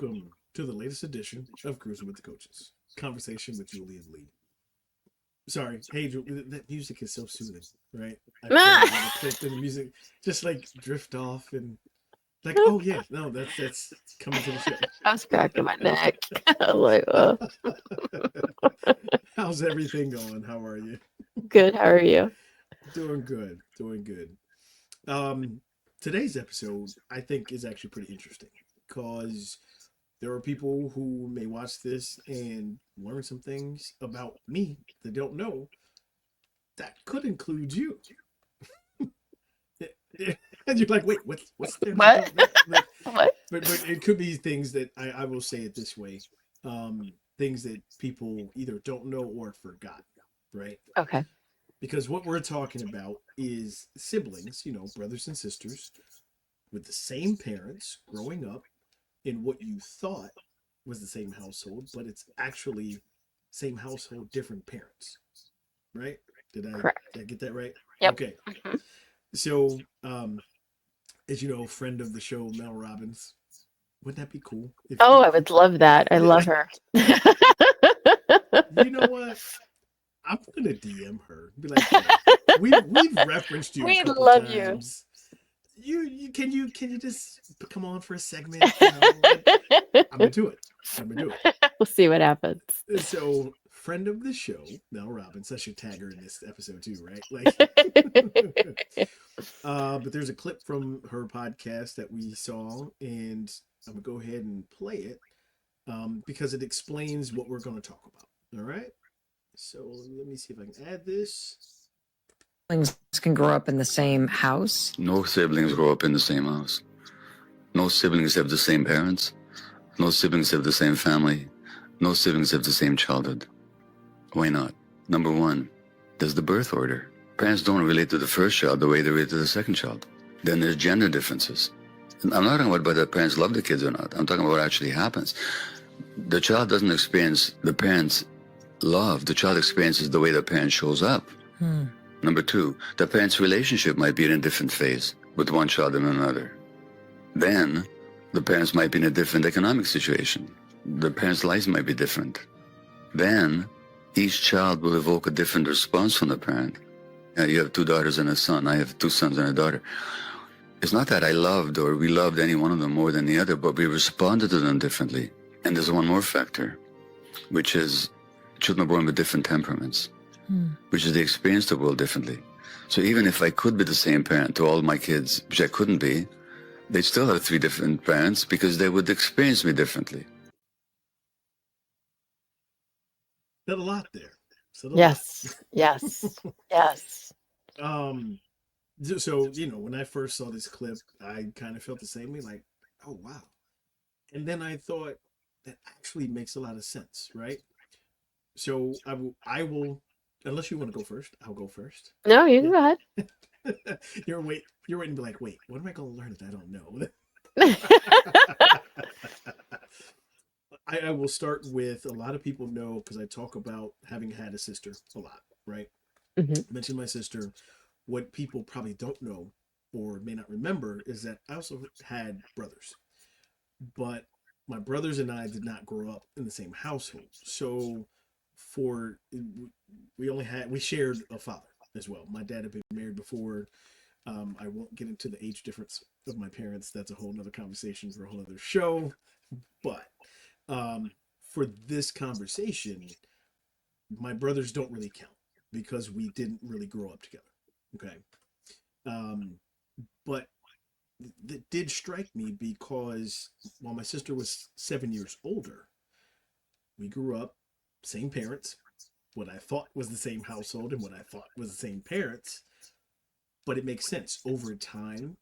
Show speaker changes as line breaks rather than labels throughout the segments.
Welcome to the latest edition of Cruising with the Coaches. Conversation with Julian Lee. Sorry, hey, that music is so soothing, right? I play it on the clip and the music just like drift off and like, oh yeah, no, that's coming to the show.
I was cracking my neck. I was like,
How's everything going? How are you?
good. How are you?
Doing good, doing good. Um, Today's episode I think is actually pretty interesting because there are people who may watch this and learn some things about me they don't know. That could include you. And you're like, wait, what's there they
What?
don't know?
What?
But it could be things that I will say it this way. Things that people either don't know or forgot, right?
Okay.
Because what we're talking about is siblings, brothers and sisters with the same parents growing up in what you thought was the same household, but it's actually same household, different parents, right?
Correct.
Did I get that right?
Yep.
Okay.
Mhm.
So, as you know, friend of the show, Mel Robbins, wouldn't that be cool?
Oh, I would love that. I love her.
You know what? I'm gonna DM her. Be like, hey, we've referenced you a
We
couple
love you.
times. You just come on for a segment? I'm gonna do it. I'm gonna do it.
We'll see what happens.
So, friend of the show, Mel Robbins. I should tag her in this episode too, right? Like, but there's a clip from her podcast that we saw, and I'm gonna go ahead and play it because it explains what we're gonna talk about. All right. So let me see if I can add this.
Siblings can grow up in the same house.
No siblings grow up in the same house. No siblings have the same parents. No siblings have the same family. No siblings have the same childhood. Why not? Number one, there's the birth order. Parents don't relate to the first child the way they relate to the second child. Then there's gender differences. And I'm not talking about whether parents love the kids or not. I'm talking about what actually happens. The child doesn't experience the parents' love. The child experiences the way the parent shows up. Number two, the parents' relationship might be in a different phase with one child and another. Then, the parents might be in a different economic situation. The parents' lives might be different. Then, each child will evoke a different response from the parent. You have two daughters and a son. I have two sons and a daughter. It's not that I loved or we loved any one of them more than the other, but we responded to them differently. And there's one more factor, which is children are born with different temperaments, which is they experience the world differently. So even if I could be the same parent to all my kids, which I couldn't be, they'd still have three different parents because they would experience me differently.
Said a lot there. Said a
Yes. Yes. Yes.
lot. So when I first saw this clip, I kind of felt the same way, like, oh wow. And then I thought that actually makes a lot of sense, right? So I will, unless you want to go first, I'll go first.
No, you can go ahead.
You're waiting to be like, wait, what am I going to learn that I don't know? I will start with a lot of people know because I talk about having had a sister a lot, right?
Mhm.
I mentioned my sister. What people probably don't know or may not remember is that I also had brothers, but my brothers and I did not grow up in the same household. So we shared a father as well. My dad had been married before. I won't get into the age difference of my parents. That's a whole nother conversation for a whole other show. But for this conversation, my brothers don't really count because we didn't really grow up together. Okay. But that did strike me because while my sister was 7 years older, we grew up same parents, what I thought was the same household and what I thought was the same parents. But it makes sense over time.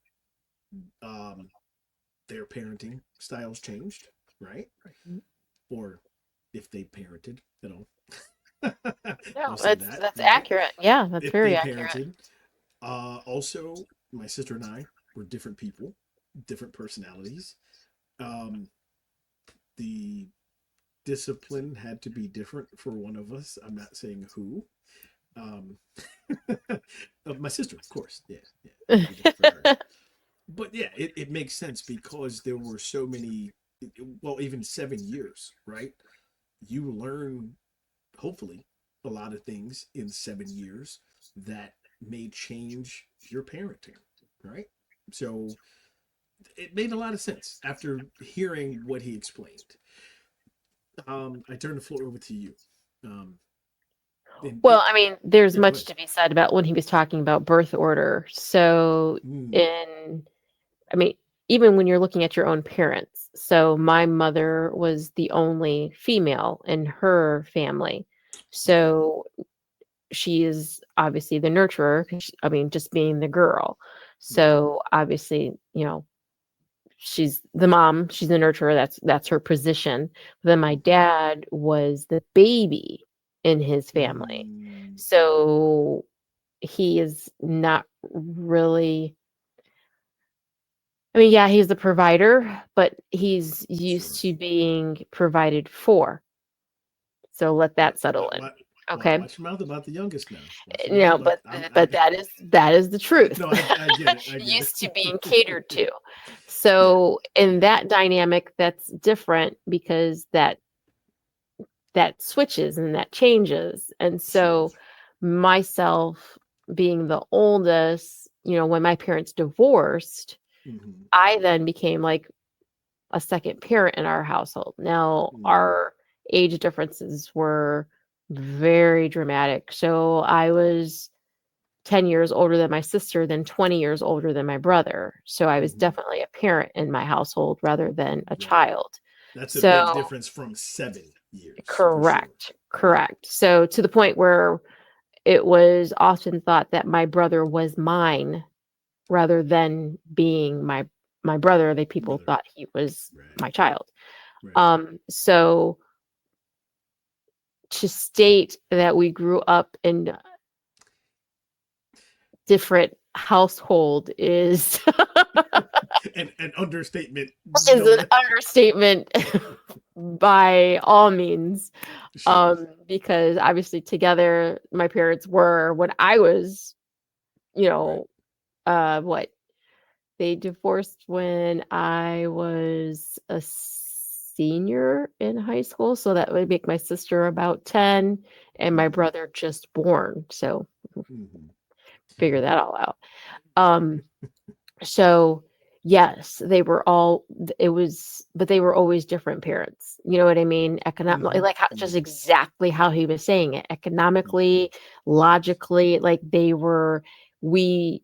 Their parenting styles changed, right?
Mhm.
Or if they parented,
No,
we'll say
that's
that,
that's
right?
accurate. Yeah, that's
If
very
they
accurate.
parented. Also, my sister and I were different people, different personalities. Um, the discipline had to be different for one of us. I'm not saying who. Um, of my sister, of course. Yeah, yeah. It'd be different for her. But yeah, it makes sense because there were so many well, even 7 years, right? You learn, hopefully, a lot of things in 7 years that may change your parenting, right? So it made a lot of sense after hearing what he explained. I turn the floor over to you. Um, and
Well,
it,
I mean, there's
yeah, go
much
ahead.
to be said about when he was talking about birth order. So,
Mm,
in, I mean, even when you're looking at your own parents. So, my mother was the only female in her family.
okay.
So, she is obviously the nurturer. I mean, just being the girl.
Right.
So, obviously, she's the mom, she's the nurturer, that's her position. Then my
Okay.
dad was the baby in his family.
Mm,
So he is not really, I mean, yeah, he's the provider, but he's
sure.
used to being provided for. So let
What?
that settle in. Okay.
Watch your mouth about the youngest now. Watch your mouth
No,
about.
but that is the truth.
No, I get it. I get
Used to being
it.
catered to.
Yeah.
So in
Yeah.
that dynamic, that's different because that switches and that changes. And
Sure.
so myself being the oldest, when my parents divorced,
Mm-hmm.
I then became like a second parent in our household. Now,
Mm-hmm.
our age differences were very dramatic. So I was 10 years older than my sister, then 20 years older than my brother. So I was
Mm-hmm.
definitely a parent in my household rather than a
Right.
child.
That's a big
So,
difference from 7 years for sure.
correct, correct. So, to the point where it was often thought that my brother was mine rather than being my brother. They people
Brother.
thought he was
Right.
my child.
Right.
So to state that we grew up in different household is
And an understatement,
is
no
an
less.
understatement by all means.
Sure.
Because obviously together my parents were when I was, you
Right.
know, what they divorced when I was a senior in high school, so that would make my sister about 10 and my
Mm-hmm.
brother just born. So
Mm-hmm.
figure that all out. Um, so yes, they were all it was, but they were always different parents. You know what I mean? Economically,
Mm-hmm.
like how, just
Mm-hmm.
exactly how he was saying it.
Mm-hmm.
Economically, logically, like we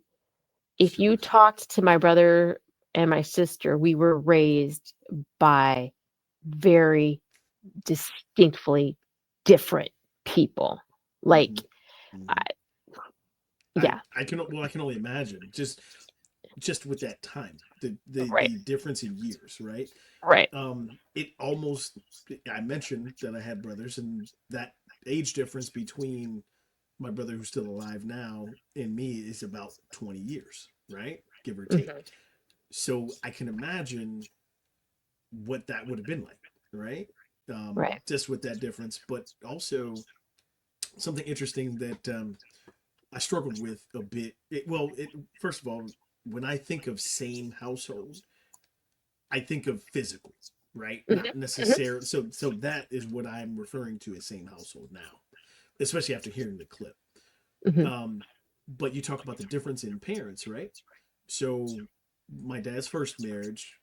if
Sure.
you talked to my brother and my sister, we were raised by very distinctly different people. Like,
Mm-hmm.
I,
Mm-hmm.
yeah,
I can only imagine just with that time,
right,
the difference in years, right?
right.
It almost, I mentioned that I had brothers, and that age difference between my brother who's still alive now and me is about 20 years, right? Give or take.
Hmm.
So I can imagine what that would have been like, right?
Right.
Just with that difference, but also something interesting that I struggled with a bit. First of all, when I think of same household, I think of physical, right?
Hmm.
Not
Hmm.
necessarily. So that is what I'm referring to as same household now, especially after hearing the clip.
Hmm.
Um, but you talk about the difference in parents, right? So my dad's first marriage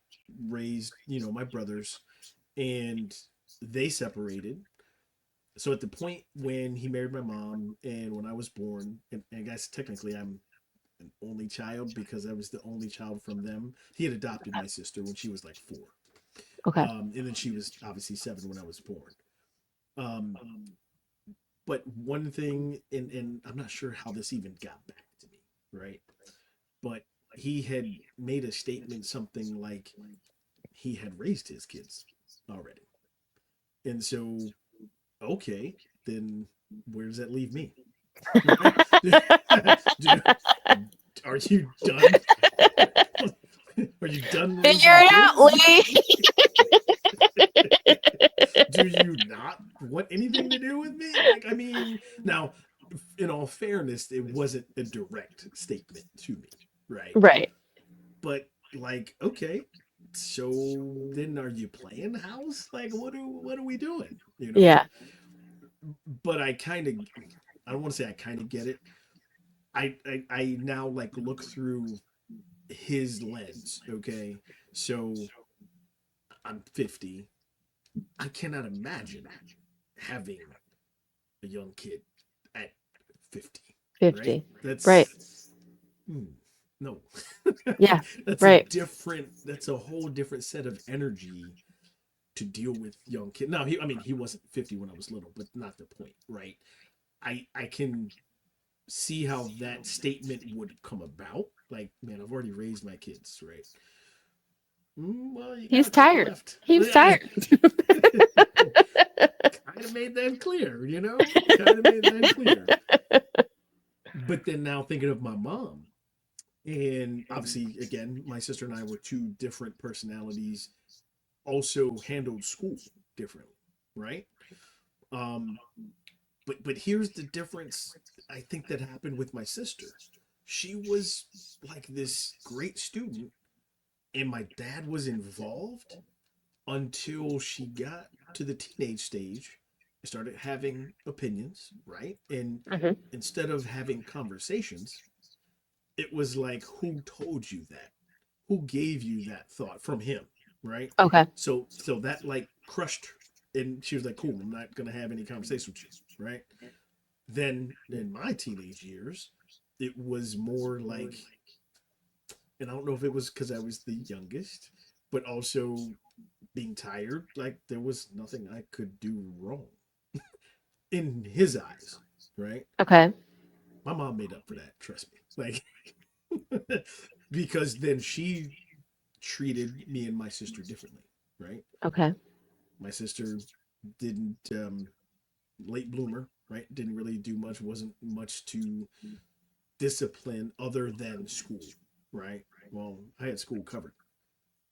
raised, my brothers, and they separated. So at the point when he married my mom and when I was born, and I guess technically I'm an only child because I was the only child from them. He had adopted my sister when she was like 4.
Okay.
And then she was obviously 7 when I was born. Um, but one thing, and I'm not sure how this even got back to me, right? But he had made a statement, something like he had raised his kids already. And so, okay, then where does that leave me? Right? Do, are you done? Are you done
Figure
raising
it out,
kids?
Lee.
Do you not want anything to do with me? Like, I mean, now, in all fairness, it wasn't a direct statement to me, right?
Right.
But, like, okay. so then are you playing house? Like, what are we doing?
Yeah.
But I don't want to say I kind of get it. I now like look through his lens. Okay. So I'm 50. I cannot imagine having a young kid at 50.
50.
Right?
Right.
No.
Yeah.
That's
Right.
that's a whole different set of energy to deal with young kids. Now, he wasn't 50 when I was little, but not the point, right? I can see how that statement would come about. Like, man, I've already raised my kids, right? Well, you got
He's
a couple
tired.
left.
He was tired.
Kind of made that clear, Kind of made that clear. But then now thinking of my mom, and obviously, again, my sister and I were two different personalities, also handled school differently, right? Um, but here's the difference I think that happened with my sister. She was like this great student, and my dad was involved until she got to the teenage stage and started having opinions, right? And
Mhm.
instead of having conversations, it was like, who told you that? Who gave you that thought from him, right?
Okay.
So that like crushed her. And she was like, cool, I'm not gonna have any conversation with you, right? Then in my teenage years, it was more like, and I don't know if it was because I was the youngest, but also being tired, like there was nothing I could do wrong in his eyes, right?
Okay.
My mom made up for that, trust me. Like, because then she treated me and my sister differently, right?
Okay.
My sister didn't, late bloomer, right? Didn't really do much, wasn't much to discipline other than school, right? Well, I had school covered.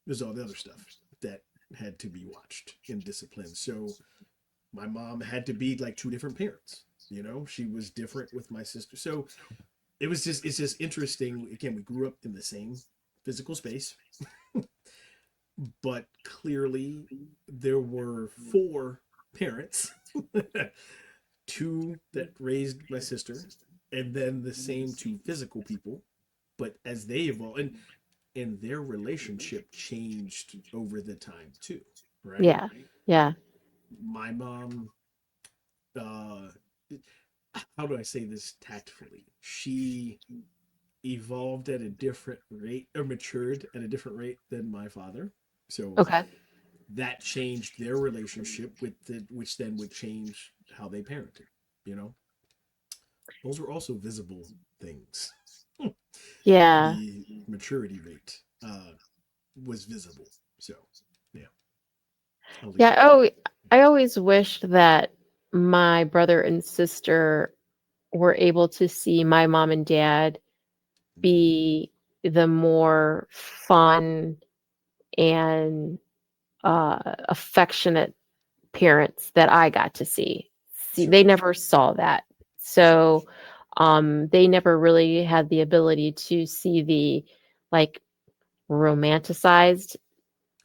There's all the other stuff that had to be watched and disciplined. So my mom had to be like two different parents. She was different with my sister. So it's just interesting. Again, we grew up in the same physical space, but clearly there were four parents, two that raised my sister, and then the same two physical people. But as they evolved, and their relationship changed over the time too, right?
Yeah. Yeah.
My mom, uh, how do I say this tactfully? She evolved at a different rate or matured at a different rate than my father. So
Okay.
that changed their relationship which then would change how they parented. You know, those were also visible things.
Yeah.
The maturity rate was visible. So, yeah, I'll leave
Yeah.
it.
Oh, I always wished that my brother and sister were able to see my mom and dad be the more fun and affectionate parents that I got to see. See,
Sure.
they never saw that. So they never really had the ability to see the like romanticized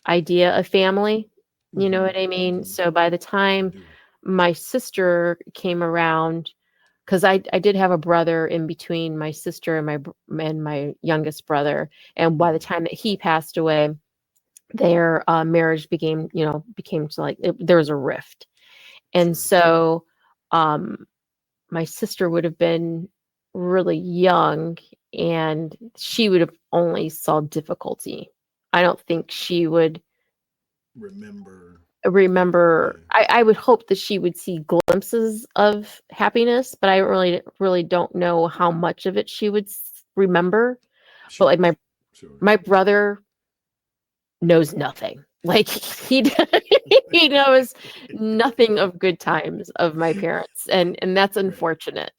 idea of family. You know
Mm-hmm.
what I mean?
Mm-hmm.
So by the
I
time
do.
my sister came around, because I did have a brother in between my sister and my youngest brother, and by the
Mm-hmm.
time that he passed away, their marriage became to like there was a rift, and
Sure.
so um, my sister would have been really young, and she would have only saw difficulty. I don't think she would
Remember.
remember.
Yeah.
I would hope that she would see glimpses of happiness, but I really don't know how much of it she would remember. But
Sure.
like my
Sure.
my brother knows nothing. Like he he knows nothing of good times of my parents, and that's
Right.
unfortunate.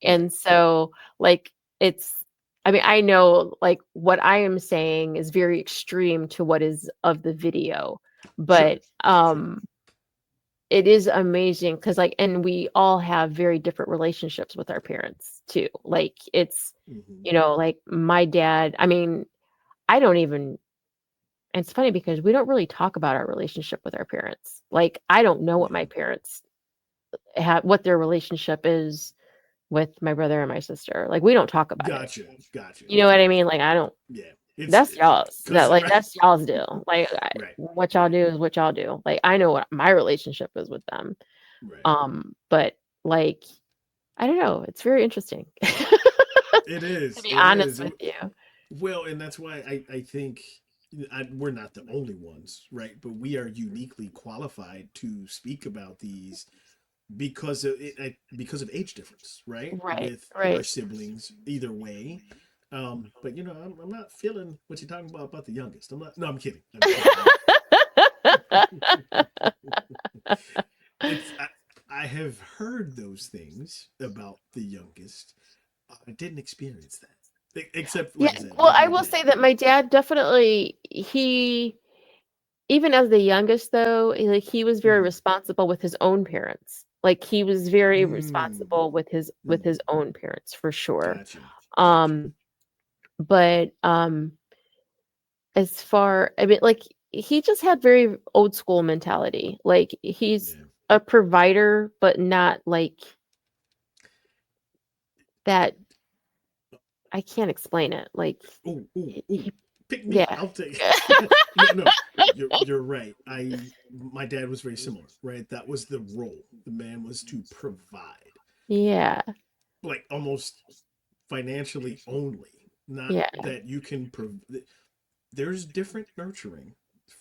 Right.
And so like it's I mean, I know like what I am saying is very extreme to what is of the video,
Sure.
but
Sure.
it is amazing because like and we all have very different relationships with our parents too. Like it's
Mm-hmm.
like my dad, I mean, I don't even And it's funny because we don't really talk about our relationship with our parents. Like, I don't know what my parents have, what their relationship is with my brother and my sister. Like, we don't talk about it.
Gotcha.
You know what I mean? Like, I don't.
Yeah.
That's y'all's. That, like,
right.
that's y'all's deal. Like,
Right.
what y'all do is what y'all do. Like, I know what my relationship is with them.
Right.
But like, I don't know. It's very interesting.
It is.
To be honest with you.
Well, and that's why I think we're not the only ones, right? But we are uniquely qualified to speak about these because of because of age difference, right?
Right.
With
Right.
our siblings, either way. But I'm not feeling what you're talking about the youngest. I'm not. No, I'm kidding. I have heard those things about the youngest. I didn't experience that, except like I said.
Well,
with
I
my
will
dad.
say that my dad definitely, even as the youngest though, he was very responsible with his own parents. Like, he was very responsible with his own parents, for sure.
Gotcha.
But as far, I mean, like, he just had very old school mentality. Like, he's a provider, but not like that. I can't explain it. Like,
Pick me.
yeah.
I'll take it. No, you're right. My dad was very similar, right? That was the role. The man was to provide.
Yeah.
Like, almost financially only. Not that you can there's different nurturing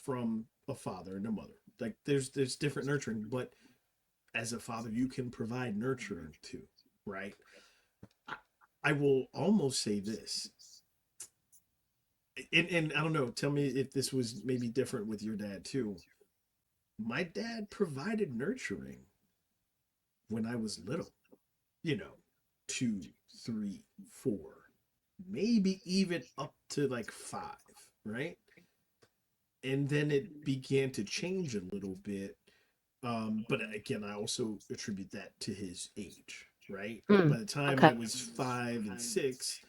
from a father and a mother. Like, there's different nurturing, but as a father you can provide nurturing too, right? I will almost say this. And I don't know, tell me if this was maybe different with your dad too. My dad provided nurturing when I was little, 2, 3, 4, maybe even up to like 5, right? And then it began to change a little bit. But again, I also attribute that to his age, right? By the time I was 5 and 6,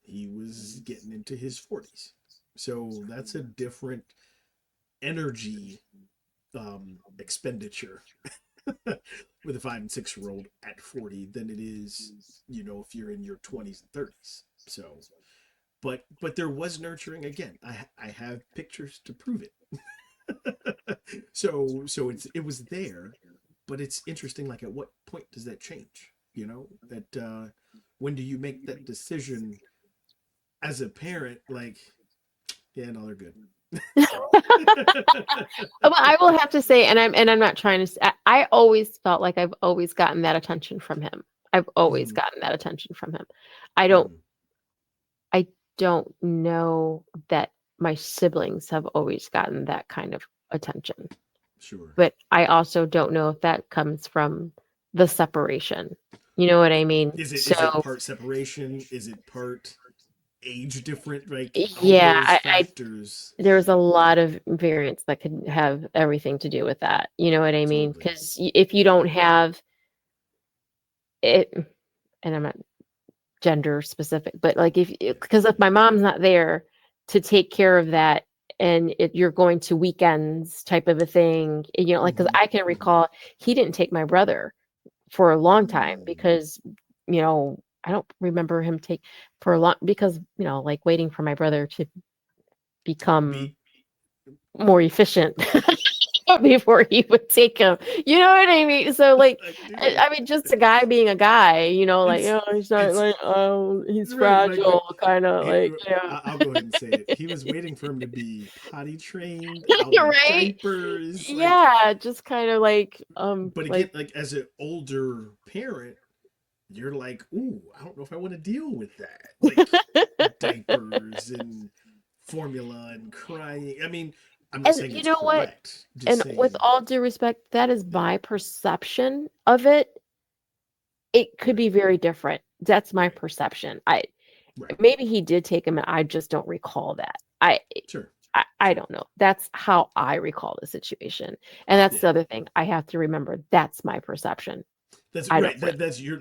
he was getting into his 40s. So that's a different energy expenditure with a 5 and 6-year-old at 40 than it is, if you're in your 20s and 30s. So, but there was nurturing. Again, I have pictures to prove it. so it was there, but it's interesting. Like, at what point does that change? That when do you make that decision as a parent? Like, yeah, no, they're good.
Well, I will have to say, and I'm not trying to. I always felt like I've always gotten that attention from him. I've always gotten that attention from him. I don't know that my siblings have always gotten that kind of attention.
Sure.
But I also don't know if that comes from the separation. You know what I mean?
Is it part separation? Is it part age different? Like,
yeah,
factors.
There's a lot of variants that could have everything to do with that. You know what I mean? Because if you don't have it, and I'm not gender specific, but like, because if my mom's not there to take care of that, and you're going to weekends type of a thing, like, because I can recall he didn't take my brother for a long time because, I don't remember him take for a long, because, like, waiting for my brother to become more efficient before he would take him. You know what I mean? So, like, I mean, just a guy being a guy, like, he's not like, he's fragile, like, kind of like,
I'll go ahead and say it. He was waiting for him to be potty trained, out
You're
of
right.
diapers.
Yeah, just kind of like,
but again, like, as an older parent, you're like, ooh, I don't know if I want to deal with that. Like, diapers and formula and crying. I mean, I'm not saying it's correct.
And with all due respect, that is my perception of it. It could be very different. That's my perception. Maybe he did take him, and I just don't recall that. I don't know. That's how I recall the situation, and that's the other thing. I have to remember that's my perception.
That's right. That's your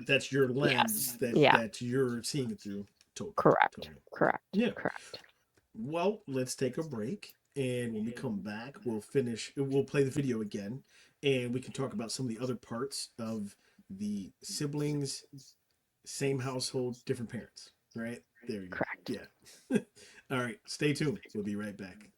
lens. That you're seeing it through. Totally.
Correct.
Totally.
Correct.
Yeah.
Correct.
Well, let's take a break. And when we come back, we'll play the video again, and we can talk about some of the other parts of the siblings, same household, different parents, right? There you go.
Correct.
Yeah. All right. Stay tuned. We'll be right back.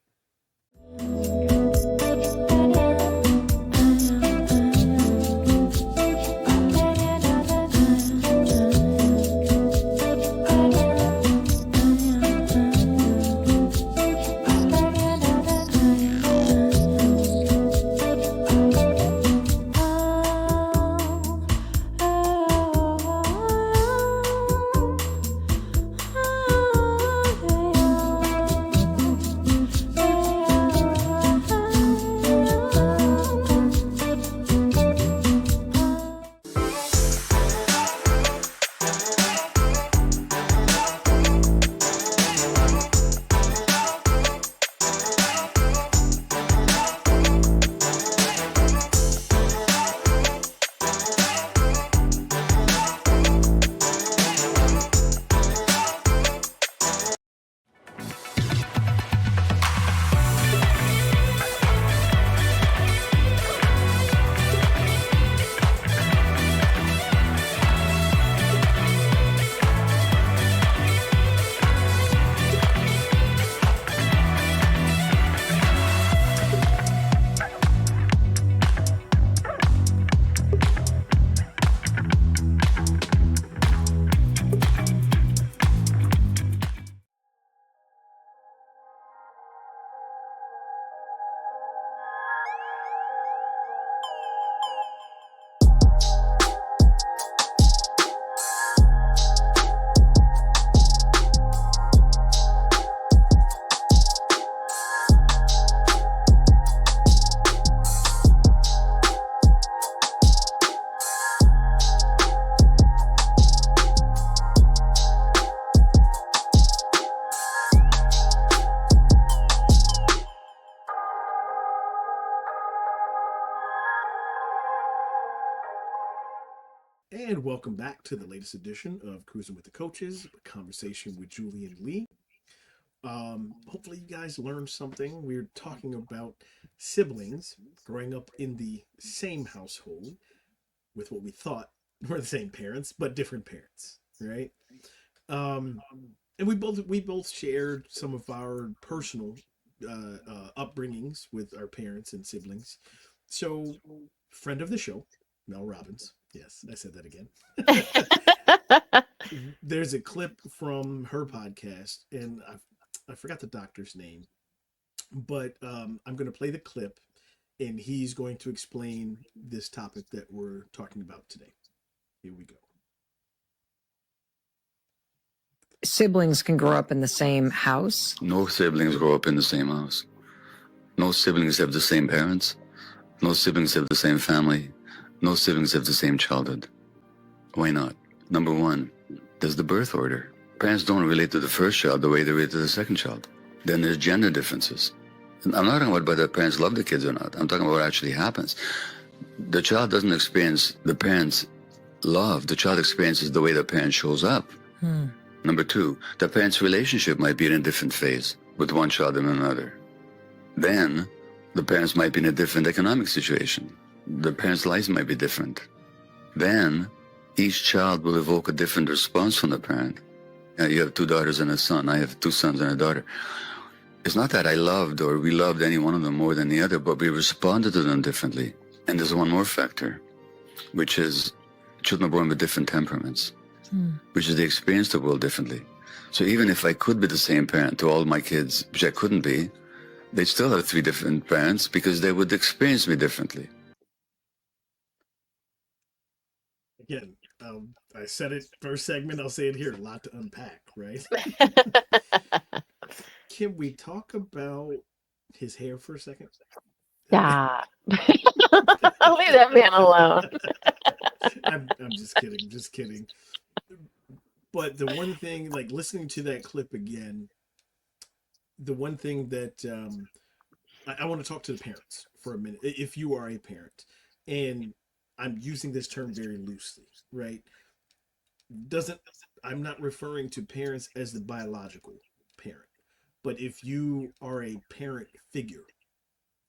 And welcome back to the latest edition of Cruising with the Coaches, a conversation with Julian Lee. Hopefully you guys learned something. We're talking about siblings growing up in the same household with what we thought were the same parents, but different parents, right? And we both shared some of our personal upbringings with our parents and siblings. So, friend of the show, Mel Robbins. Yes, I said that again. There's a clip from her podcast, and I forgot the doctor's name, but I'm going to play the clip, and he's going to explain this topic that we're talking about today. Here we go.
Siblings can grow up in the same house.
No siblings grow up in the same house. No siblings have the same parents. No siblings have the same family. No siblings have the same childhood. Why not? Number one, there's the birth order. Parents don't relate to the first child the way they relate to the second child. Then there's gender differences. And I'm not talking about whether parents love the kids or not. I'm talking about what actually happens. The child doesn't experience the parents' love. The child experiences the way the parent shows up. Number two, the parents' relationship might be in a different phase with one child and another. Then the parents might be in a different economic situation. The parents' lives might be different. Then each child will evoke a different response from the parent. You have two daughters and a son. I have two sons and a daughter. It's not that I loved or we loved any one of them more than the other, but we responded to them differently. And there's one more factor, which is children are born with different temperaments, which is they experience the world differently. So even if I could be the same parent to all my kids, which I couldn't be, they'd still have three different parents because they would experience me differently.
Again, I said it first segment, I'll say it here, a lot to unpack, right? Can we talk about his hair for a second?
Stop. Leave that man alone.
I'm just kidding. But the one thing, like listening to that clip again, the one thing that I want to talk to the parents for a minute. If you are a parent, and I'm using this term very loosely, right? I'm not referring to parents as the biological parent. But if you are a parent figure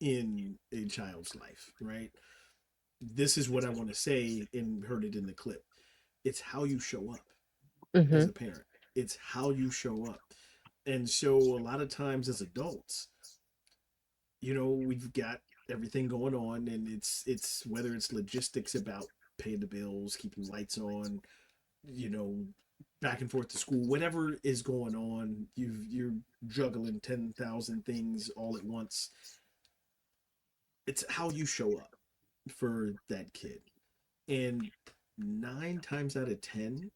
in a child's life, right? This is what I want to say, and heard it in the clip. It's how you show up as
Hmm.
a parent. It's how you show up. And so a lot of times as adults, we've got everything going on, and it's whether it's logistics about paying the bills, keeping lights on, you know, back and forth to school, whatever is going on, you're juggling 10,000 things all at once. It's how you show up for that kid. And 9 times out of 10,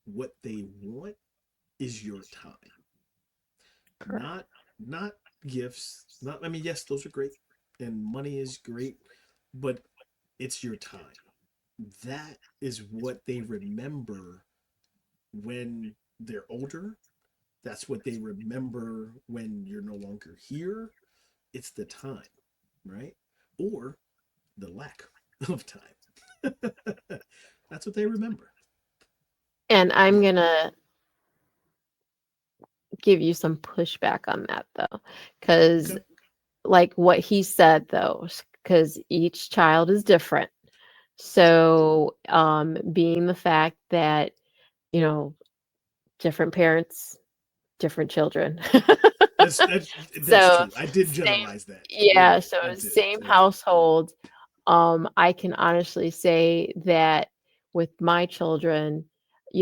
what they want is your time.
Correct.
Not gifts. Not I mean, yes, those are great. And money is great, but it's your time. That is what they remember when they're older. That's what they remember when you're no longer here. It's the time, right? Or the lack of time. That's what they remember.
And I'm gonna give you some pushback on that though, because
Okay.
like what he said though, because each child is different. So, being the fact that, you know, different parents, different children.
That's
So,
true. I did
same,
generalize that.
yeah,
Yeah,
so
I did.
same
I did.
household. I can honestly say that with my children,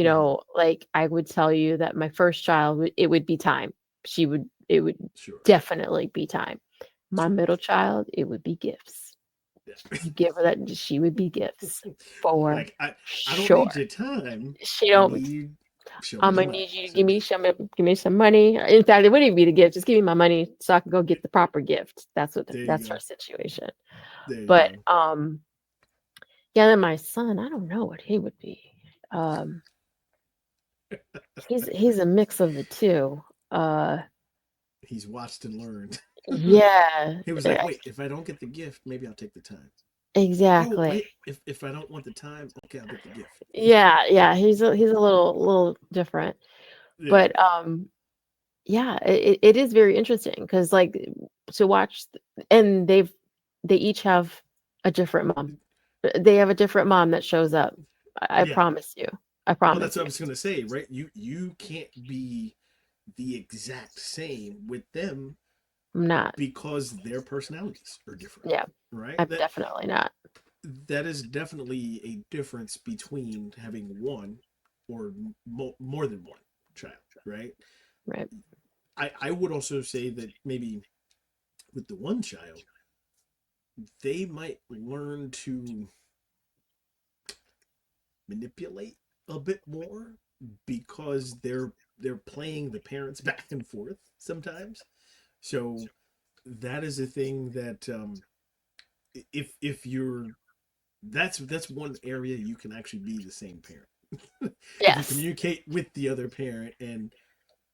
Hmm.
like I would tell you that my first child, it would be time. It would
Sure.
definitely be time. My
Sure.
middle child, it would be gifts.
Yeah.
You give her that, she would be gifts for
Like I don't need
sure.
your time.
She
I
don't.
need show me
I'm
the
gonna
money.
need you to
So
give me some money. In fact, it wouldn't even be the gift. Just give me my money so I can go get the proper gift.
there you
That's
go.
our situation.
There you
But
go.
yeah, then my son, I don't know what he would be. Um, he's a mix of the two. Uh,
He's watched and learned.
yeah,
He was like, wait, if I don't get the gift, maybe I'll take the time. Oh,
exactly.
wait, if I don't want the time, okay, I'll get the gift.
Yeah, yeah, he's a little different.
Yeah.
But yeah, it is very interesting because like to watch, and they each have a different mom. They have a different mom that shows up. I
Yeah.
promise you. I
Well, that's
promise
what I
you.
was gonna say, right? You can't be the exact same with them
I'm not.
because their personalities are different,
Yeah,
right?
I'm definitely not.
That is definitely a difference between having one or more than one child, right?
Right.
I would also say that maybe with the one child, they might learn to manipulate a bit more because they're playing the parents back and forth sometimes. So that is a thing that if you're that's one area you can actually be the same parent. If you
Yes.
communicate with the other parent and,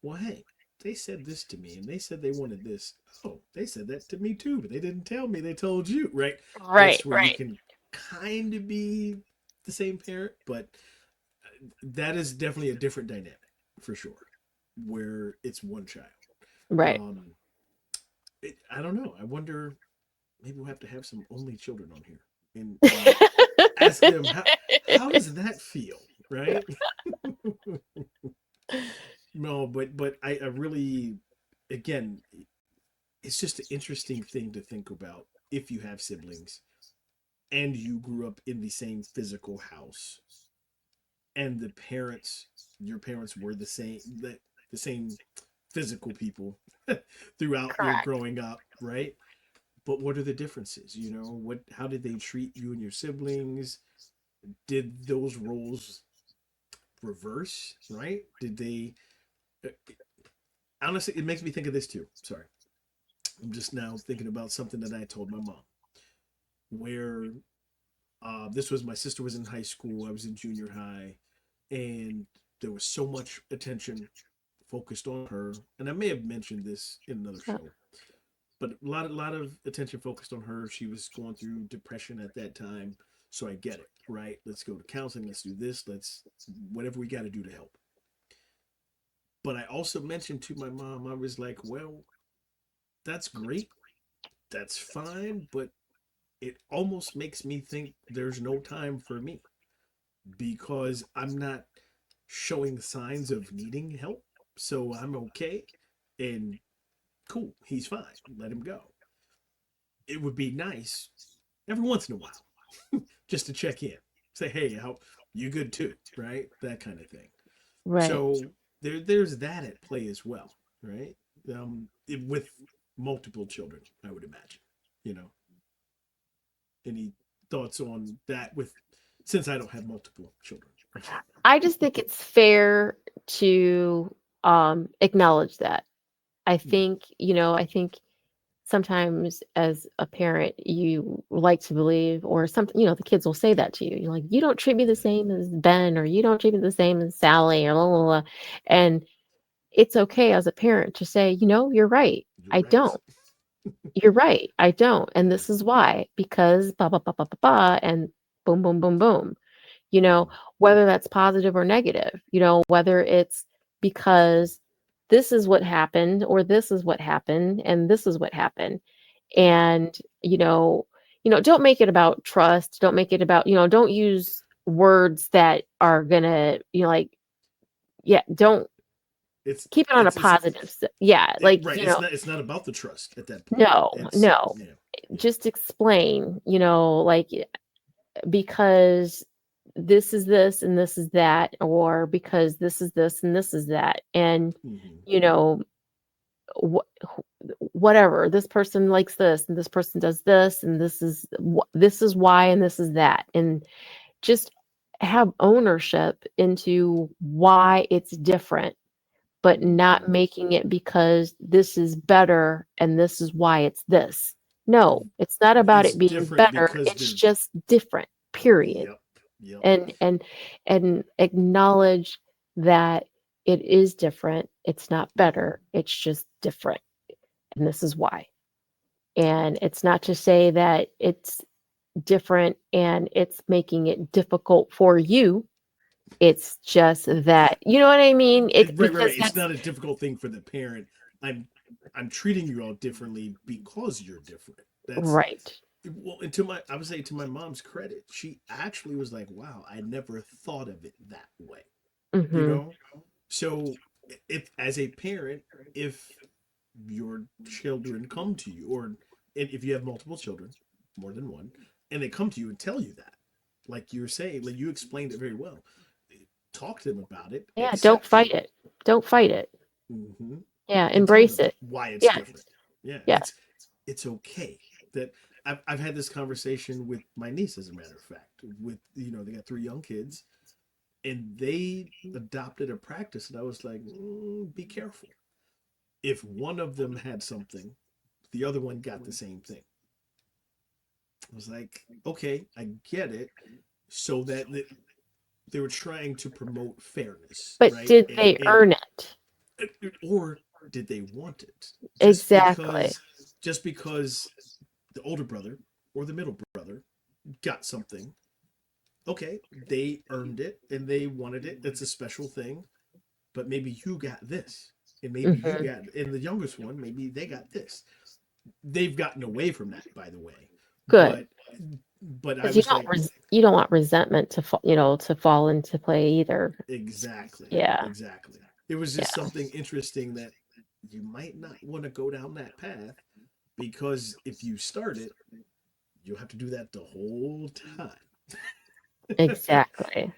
well, hey, they said this to me and they said they wanted this. Oh, they said that to me too, but they didn't tell me. They told you, right?
Right.
That's where you
Right.
can kind of be the same parent, but that is definitely a different dynamic for sure, where it's one child.
Right.
Um, I don't know. I wonder. Maybe we'll have to have some only children on here and ask them how does that feel, right? No, but I really, again, it's just an interesting thing to think about if you have siblings and you grew up in the same physical house and your parents were the same physical people throughout your
Correct.
growing up, right? But what are the differences? How did they treat you and your siblings? Did those roles reverse, right? Did they uh, honestly, it makes me think of this too. Sorry. I'm just now thinking about something that I told my mom where this was my sister was in high school, I was in junior high, and there was so much attention focused on her. And I may have mentioned this in another
Uh,
show, but a lot of attention focused on her. She was going through depression at that time, so I get it, right? Let's go to counseling. Let's do this. Let's whatever we got to do to help. But I also mentioned to my mom, I was like, well, that's great. That's fine. But it almost makes me think there's no time for me because I'm not showing signs of needing help. So I'm okay. And cool, he's fine. Let him go. It would be nice every once in a while just to check in. Say, hey, how you good too, right? That kind of thing.
Right.
So there's that at play as well, right? With multiple children, I would imagine. You know, any thoughts on that? With since I don't have multiple children.
I just think it's fair to acknowledge that. I think, I think sometimes as a parent, you like to believe, or something, the kids will say that to you. You're like, you don't treat me the same as Ben, or you don't treat me the same as Sally, or blah, blah, blah. And it's okay as a parent to say, you're right.
You're
I
right.
don't. You're right. I don't. And
Yeah.
this is why, because blah, blah, blah, blah, blah, blah, and boom, boom, boom, boom. Whether that's positive or negative, whether it's because this is what happened, or this is what happened, and this is what happened. And, don't make it about trust. Don't make it about, don't use words that are gonna, yeah, don't
It's
keep it on a positive. Yeah.
right. It's not about the trust at that point.
No,
It's
no.
yeah.
Just explain, because this is this and this is that, or because this is this and this is that. And,
Mm-hmm.
you know, whatever, this person likes this and this person does this, and this is why, and this is that. And just have ownership into why it's different, but not
Mm-hmm.
making it because this is better and this is why it's this. No, it's not about
It's
it being
different
better.
because
It's
they're
just different, period.
yep. Yep.
And acknowledge that it is different. It's not better. It's just different. And this is why. And it's not to say that it's different and it's making it difficult for you. It's just that, you know what I mean? It's
Right.
because
It's
that's
not a difficult thing for the parent. I'm I'm treating you all differently because you're different. That's
right.
well, and I would say to my mom's credit, she actually was like, "Wow, I never thought of it that way." You
Hmm.
know, so if as a parent, if your children come to you, or if you have multiple children, more than one, and they come to you and tell you that, like you were saying, like you explained it very well. Talk to them about it,
Yeah, don't
accept
fight
it,
it. Don't fight it.
hmm
Yeah,
and tell
embrace
them
it.
why it's
Yeah,
different. Yeah,
yeah.
it's okay that I've had this conversation with my niece, as a matter of fact. With they got three young kids, and they adopted a practice, and I was like, be careful. If one of them had something, the other one got the same thing. I was like, okay, I get it. So that they were trying to promote fairness,
But
right?
did they earn it?
Or did they want it? Just
Exactly.
because, just because the older brother or the middle brother got something, okay, they earned it and they wanted it. That's a special thing. But maybe you got this, and maybe you
Hmm.
got, and the youngest one, maybe they got this. They've gotten away from that, by the way.
Good.
But I
Because you
was
don't
like,
you don't want resentment to to fall into play either.
exactly,
Yeah.
exactly. It was just
Yeah.
something interesting that you might not want to go down that path, because if you start it, you'll have to do that the whole time.
Exactly.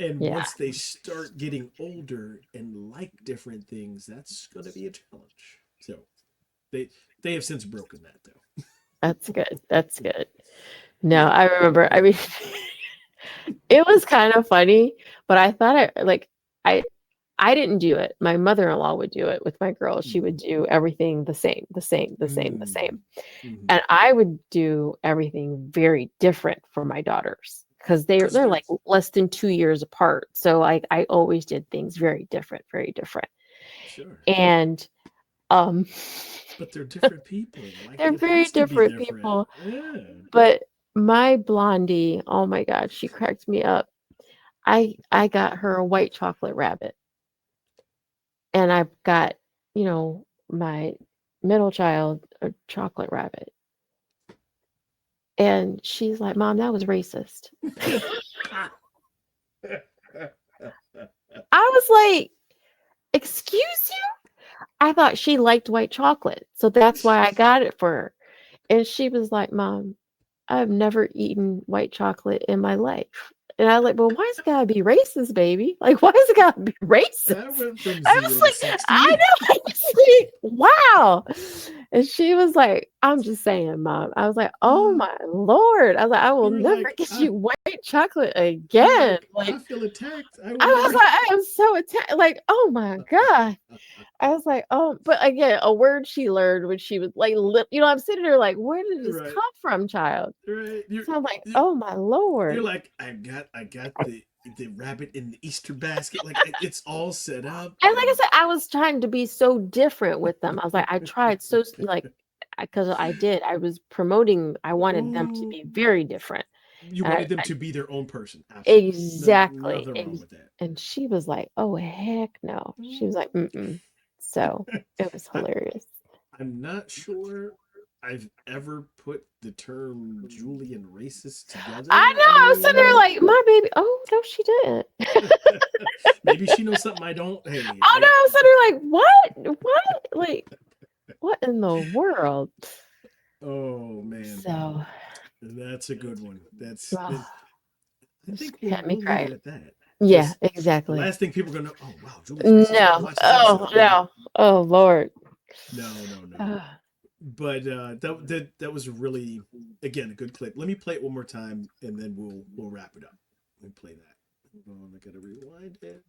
And
Yeah.
once they start getting older and like different things, that's going to be a challenge. So they they have since broken that, though.
That's good. That's good. No,
Yeah,
I remember. I
yeah.
mean, it was kind of funny, but I thought I I didn't do it. My mother-in-law would do it with my girls. She would
Mm,
do everything the same, the same, the same, the
mm,
same.
mm.
And I would do everything very different for my daughters because
Because
they're
they're
like less than 2 years apart. So like I always did things very different, very different.
sure,
And um
but they're different people. Like
they're
it
very
has to be
different
different.
people.
Yeah.
But my blondie, oh my God, she cracked me up. I got her a white chocolate rabbit. and I've got, my middle child a chocolate rabbit. And she's like, Mom, that was racist. I was like, excuse you? I thought she liked white chocolate. So that's why I got it for her. And she was like, Mom, I've never eaten white chocolate in my life. And I was like, well, why is it gotta be racist, baby? Like, why is it gotta be racist?
That went from
I
0
was
to
like,
60.
I know. I was like, wow. And she was like, I'm just saying, Mom. I was like, oh my Lord. I was like, I will
You were
never
like,
get
I,
you white chocolate
you're
again.
like, I
Like,
feel attacked. I
I
will
was
never.
like, I am so attacked. Like, oh my God. I was like, oh, but again, a word she learned when she was like, I'm sitting there like, where did this
Right.
come from, child?
Right.
So I'm like,
You,
oh my
you're
Lord.
like, I got the rabbit in the Easter basket. Like it's all set up.
And like I said, I was trying to be so different with them. I was like, I tried so like, because I was promoting, I wanted them to
Ooh,
be very different.
you
And
wanted them to be their own person. Absolutely.
exactly.
Nothing wrong with that.
And she was like, oh, heck no. She was like, mm-mm. So it was
I,
hilarious.
I'm not sure I've ever put the term Julian racist together.
I know. I was sitting there like, my baby. Oh, no, she didn't.
Maybe she knows something I don't. Hey,
Oh no, I was sitting there like, what? What? Like, what in the world?
oh man,
So,
that's a good one. That's
well,
it. I
just
think
had me
we'll leave it
crying.
at that.
Yeah,
Because the
exactly.
last thing people are gonna know, oh wow, Julie's racist. I gotta
No.
watch this
Oh,
episode.
no. Oh, Lord.
No.
Uh,
But that was really, again, a good clip. Let me play it one more time and then we'll wrap it up. Let me play that. Hold on, I gotta rewind it.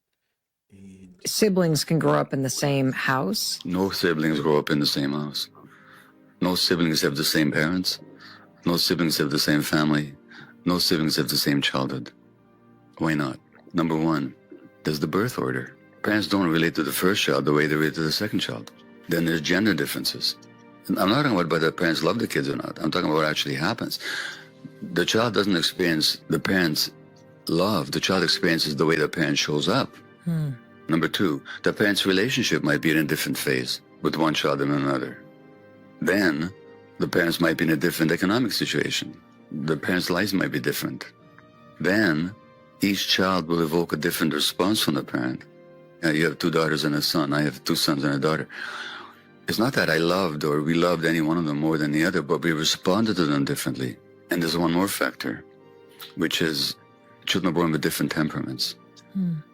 And
Siblings can grow up in the same house.
No siblings grow up in the same house. No siblings have the same parents. No siblings have the same family. No siblings have the same childhood. Why not? Number one, there's the birth order. Parents don't relate to the first child the way they relate to the second child. Then there's gender differences. And I'm not talking about whether parents love the kids or not. I'm talking about what actually happens. The child doesn't experience the parents' love. The child experiences the way the parent shows up. Number two, the parents' relationship might be in a different phase with one child and another. Then, the parents might be in a different economic situation. The parents' lives might be different. Then, each child will evoke a different response from the parent. You have 2 daughters and a son. I have 2 sons and a daughter. It's not that I loved or we loved any one of them more than the other, but we responded to them differently. And there's one more factor, which is children are born with different temperaments,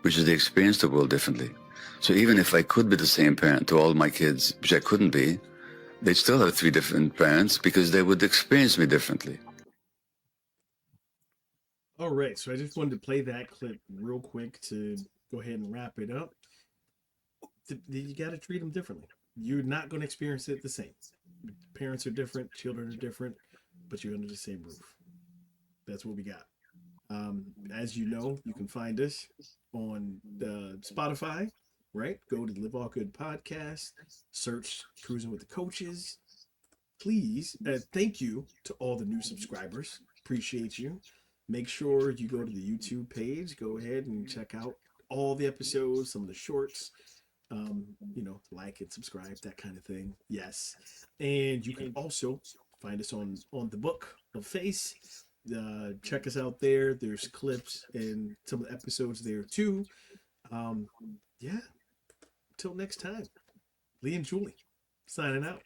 which is they experience the world differently. So even if I could be the same parent to all my kids, which I couldn't be, they'd still have 3 different parents because they would experience me differently.
all right, so I just wanted to play that clip real quick to go ahead and wrap it up. You got to treat them differently. You're not going to experience it the same. Parents are different, children are different, but you're under the same roof. That's what we got. As you know, you can find us on Spotify, right? Go to the Live All Good podcast, search Cruising with the Coaches. Please, thank you to all the new subscribers. Appreciate you. Make sure you go to the YouTube page. Go ahead and check out all the episodes, some of the shorts. Like and subscribe, that kind of thing. Yes, and you can also find us on the Book of Face. Check us out there. There's clips and some of the episodes there too. Um, yeah. Until next time, Lee and Julie signing out.